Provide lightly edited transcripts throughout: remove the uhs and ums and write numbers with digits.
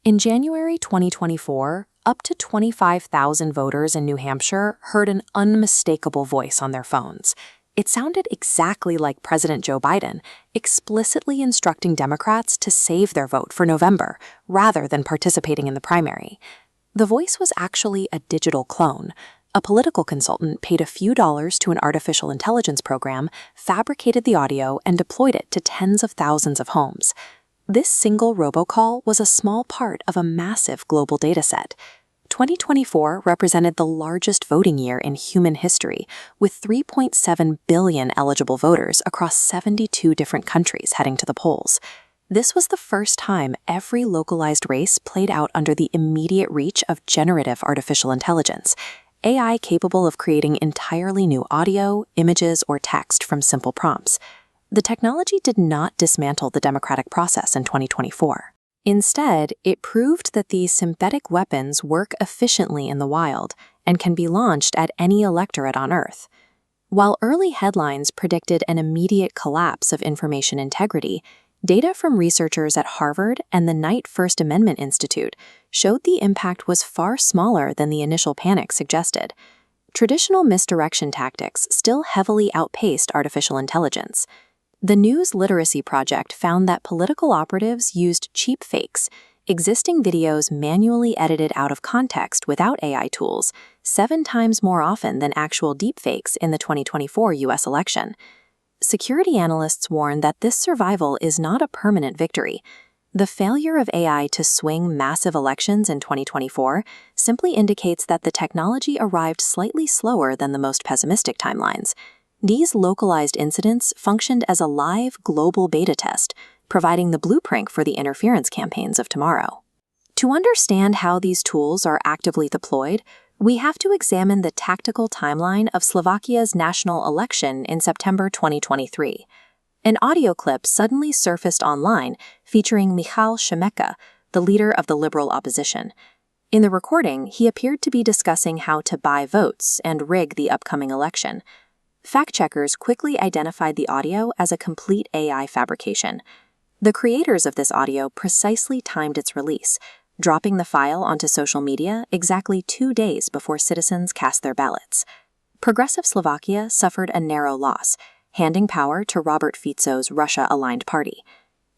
In January 2024, up to 25,000 voters in New Hampshire heard an unmistakable voice on their phones. It sounded exactly like President Joe Biden, explicitly instructing Democrats to save their vote for November rather than participating in the primary. The voice was actually a digital clone. A political consultant paid a few dollars to an artificial intelligence program, fabricated the audio, and deployed it to tens of thousands of homes. This single robocall was a small part of a massive global dataset. 2024 represented the largest voting year in human history, with 3.7 billion eligible voters across 72 different countries heading to the polls. This was the first time every localized race played out under the immediate reach of generative artificial intelligence, AI capable of creating entirely new audio, images, or text from simple prompts. The technology did not dismantle the democratic process in 2024. Instead, it proved that these synthetic weapons work efficiently in the wild and can be launched at any electorate on Earth. While early headlines predicted an immediate collapse of information integrity, data from researchers at Harvard and the Knight First Amendment Institute showed the impact was far smaller than the initial panic suggested. Traditional misdirection tactics still heavily outpaced artificial intelligence. The News Literacy Project found that political operatives used cheap fakes, existing videos manually edited out of context without AI tools, 7 times more often than actual deepfakes in the 2024 U.S. election. Security analysts warn that this survival is not a permanent victory. The failure of AI to swing massive elections in 2024 simply indicates that the technology arrived slightly slower than the most pessimistic timelines. These localized incidents functioned as a live global beta test, providing the blueprint for the interference campaigns of tomorrow. To understand how these tools are actively deployed, we have to examine the tactical timeline of Slovakia's national election in September 2023. An audio clip suddenly surfaced online featuring Michal Šimečka, the leader of the liberal opposition. In the recording, he appeared to be discussing how to buy votes and rig the upcoming election. Fact-checkers quickly identified the audio as a complete AI fabrication. The creators of this audio precisely timed its release, dropping the file onto social media exactly 2 days before citizens cast their ballots. Progressive Slovakia suffered a narrow loss, handing power to Robert Fico's Russia-aligned party.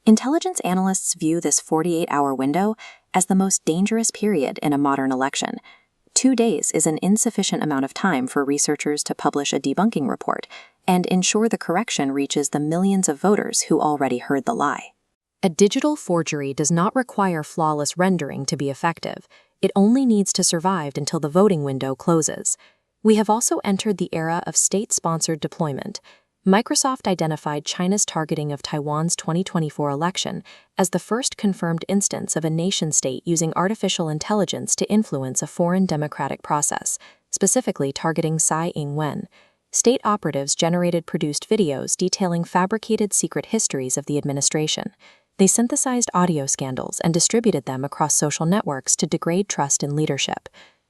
Intelligence analysts view this 48-hour window as the most dangerous period in a modern election. 2 days is an insufficient amount of time for researchers to publish a debunking report and ensure the correction reaches the millions of voters who already heard the lie. A digital forgery does not require flawless rendering to be effective. It only needs to survive until the voting window closes. We have also entered the era of state-sponsored deployment. Microsoft identified China's targeting of Taiwan's 2024 election as the first confirmed instance of a nation-state using artificial intelligence to influence a foreign democratic process, specifically targeting Tsai Ing-wen. State operatives produced videos detailing fabricated secret histories of the administration. They synthesized audio scandals and distributed them across social networks to degrade trust in leadership.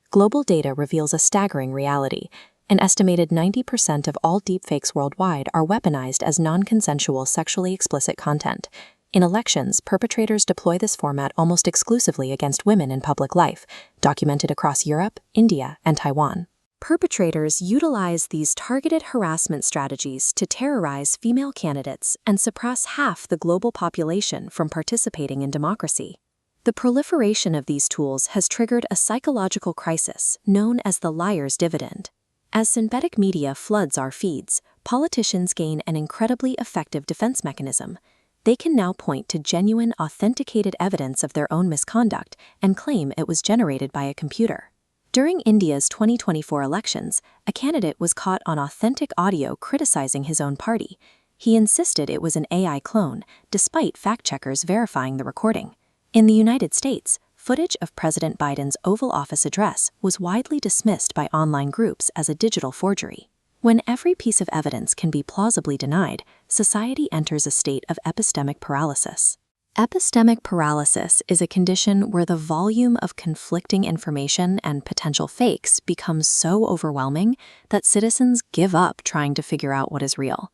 Global data reveals a staggering reality. An estimated 90% of all deepfakes worldwide are weaponized as non-consensual sexually explicit content. In elections, perpetrators deploy this format almost exclusively against women in public life, documented across Europe, India, and Taiwan. Perpetrators utilize these targeted harassment strategies to terrorize female candidates and suppress half the global population from participating in democracy. The proliferation of these tools has triggered a psychological crisis known as the liar's dividend. As synthetic media floods our feeds, politicians gain an incredibly effective defense mechanism. They can now point to genuine, authenticated evidence of their own misconduct and claim it was generated by a computer. During India's 2024 elections, a candidate was caught on authentic audio criticizing his own party. He insisted it was an AI clone, despite fact-checkers verifying the recording. In the United States, footage of President Biden's Oval Office address was widely dismissed by online groups as a digital forgery. When every piece of evidence can be plausibly denied, society enters a state of epistemic paralysis. Epistemic paralysis is a condition where the volume of conflicting information and potential fakes becomes so overwhelming that citizens give up trying to figure out what is real.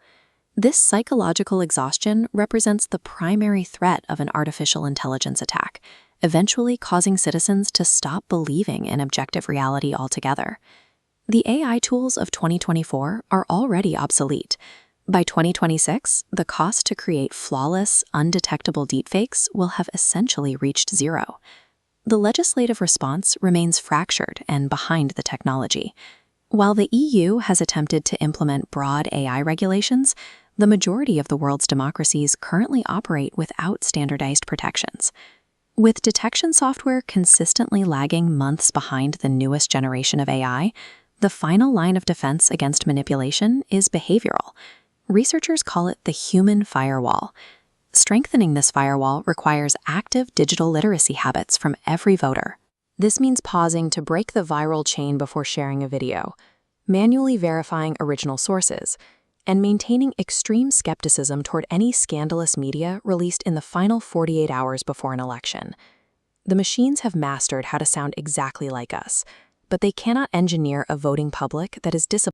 This psychological exhaustion represents the primary threat of an artificial intelligence attack, eventually causing citizens to stop believing in objective reality altogether. The AI tools of 2024 are already obsolete. By 2026, the cost to create flawless, undetectable deepfakes will have essentially reached zero. The legislative response remains fractured and behind the technology. While the EU has attempted to implement broad AI regulations, the majority of the world's democracies currently operate without standardized protections. With detection software consistently lagging months behind the newest generation of AI, the final line of defense against manipulation is behavioral. Researchers call it the human firewall. Strengthening this firewall requires active digital literacy habits from every voter. This means pausing to break the viral chain before sharing a video, manually verifying original sources, and maintaining extreme skepticism toward any scandalous media released in the final 48 hours before an election. The machines have mastered how to sound exactly like us, but they cannot engineer a voting public that is disciplined